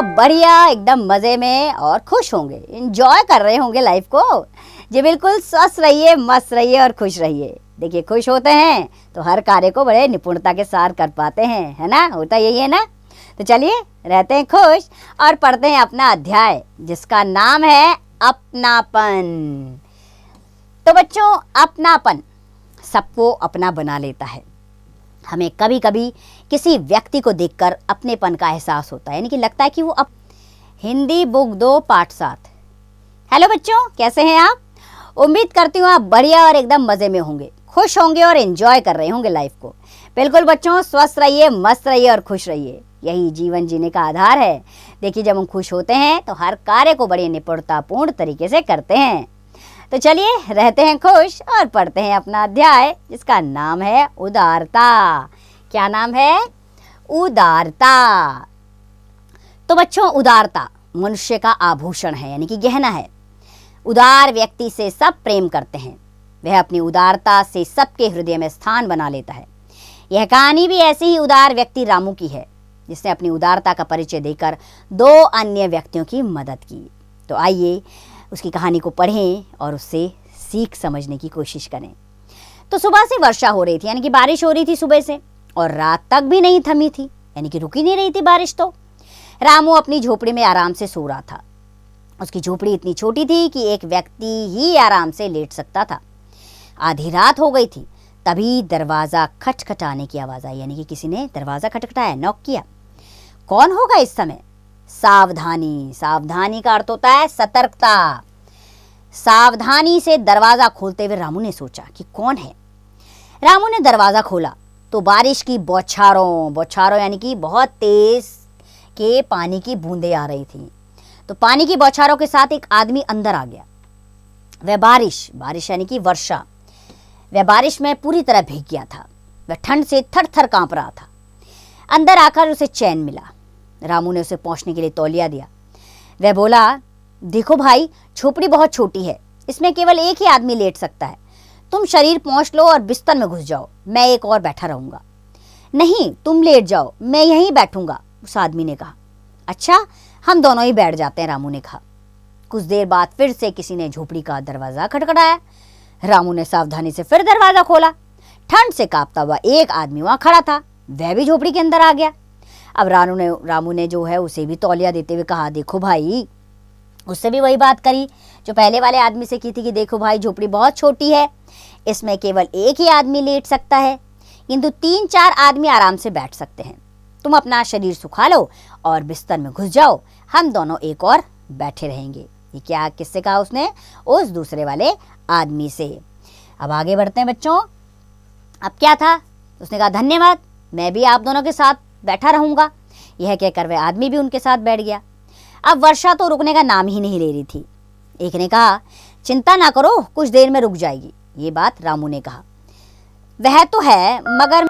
बढ़िया एकदम मजे में और खुश होंगे, एंजॉय कर रहे होंगे लाइफ को। जी बिल्कुल, स्वस्थ रहिए, मस्त रहिए और खुश रहिए। देखिए, खुश होते हैं तो हर कार्य को बड़े निपुणता के साथ कर पाते हैं, है ना? होता यही है ना? तो चलिए, रहते हैं खुश और पढ़ते हैं अपना अध्याय जिसका नाम है अपनापन। तो बच्चों, अपनापन सबको अपना बना लेता है। हमें कभी कभी किसी व्यक्ति को देखकर अपनेपन का एहसास होता है, यानी कि लगता है कि वो हिंदी बुक 2 पाठ 7। हेलो बच्चों, कैसे हैं आप? उम्मीद करती हूँ आप बढ़िया और एकदम मज़े में होंगे, खुश होंगे और एंजॉय कर रहे होंगे लाइफ को। बिल्कुल बच्चों, स्वस्थ रहिए, मस्त रहिए और खुश रहिए, यही जीवन जीने का आधार है। देखिए, जब हम खुश होते हैं तो हर कार्य को बड़े निपुणतापूर्ण तरीके से करते हैं। तो चलिए, रहते हैं खुश और पढ़ते हैं अपना अध्याय जिसका नाम है उदारता। क्या नाम है? उदारता। तो बच्चों, उदारता मनुष्य का आभूषण है, यानी कि गहना है। उदार व्यक्ति से सब प्रेम करते हैं। वह अपनी उदारता से सबके हृदय में स्थान बना लेता है। यह कहानी भी ऐसे ही उदार व्यक्ति रामू की है, जिसने अपनी उदारता का परिचय देकर 2 अन्य व्यक्तियों की मदद की। तो आइए उसकी कहानी को पढ़ें और उससे सीख समझने की कोशिश करें। तो सुबह से वर्षा हो रही थी, यानी कि बारिश हो रही थी सुबह से, और रात तक भी नहीं थमी थी, यानी कि रुक ही नहीं रही थी बारिश। तो रामू अपनी झोपड़ी में आराम से सो रहा था। उसकी झोपड़ी इतनी छोटी थी कि एक व्यक्ति ही आराम से लेट सकता था। आधी रात हो गई थी, तभी दरवाज़ा खटखटाने की आवाज़ आई, यानी कि किसी ने दरवाज़ा खटखटाया, नॉक किया। कौन होगा इस समय? सावधानी। सावधानी का अर्थ होता है सतर्कता। सावधानी से दरवाज़ा खोलते हुए रामू ने सोचा कि कौन है। रामू ने दरवाज़ा खोला तो बारिश की बौछारों यानी कि बहुत तेज के पानी की बूंदें आ रही थी। तो पानी की बौछारों के साथ एक आदमी अंदर आ गया। वह बारिश यानी कि वर्षा, वह बारिश में पूरी तरह भीग गया था। वह ठंड से थर थर कांप रहा था। अंदर आकर उसे चैन मिला। रामू ने उसे पहुंचने के लिए तौलिया दिया। वह बोला, देखो भाई, झोपड़ी बहुत छोटी है, इसमें केवल एक ही आदमी लेट सकता है। तुम शरीर पहुंच लो और बिस्तर में घुस जाओ, मैं एक और बैठा रहूंगा। नहीं, तुम लेट जाओ, मैं यहीं बैठूंगा, उस आदमी ने कहा। अच्छा, हम दोनों ही बैठ जाते हैं, रामू ने कहा। कुछ देर बाद फिर से किसी ने झोपड़ी का दरवाज़ा खटखटाया। रामू ने सावधानी से फिर दरवाज़ा खोला। ठंड से कांपता हुआ एक आदमी वहाँ खड़ा था। वह भी झोपड़ी के अंदर आ गया। अब रामू ने जो है उसे भी तौलिया देते हुए कहा, देखो भाई, उससे भी वही बात करी जो पहले वाले आदमी से की थी कि देखो भाई, झोपड़ी बहुत छोटी है, इसमें केवल एक ही आदमी लेट सकता है, किंतु 3-4 आदमी आराम से बैठ सकते हैं। तुम अपना शरीर सुखा लो और बिस्तर में घुस जाओ, हम दोनों एक और बैठे रहेंगे। ये क्या किससे कहा उसने? उस दूसरे वाले आदमी से। अब आगे बढ़ते हैं बच्चों। अब क्या था? उसने कहा, धन्यवाद, मैं भी आप दोनों के साथ बैठा रहूंगा। यह कहकर वह आदमी भी उनके साथ बैठ गया। अब वर्षा तो रुकने का नाम ही नहीं ले रही थी। एक ने कहा, चिंता ना करो, कुछ देर में रुक जाएगी। ये बात रामू ने कहा। वह तो है, मगर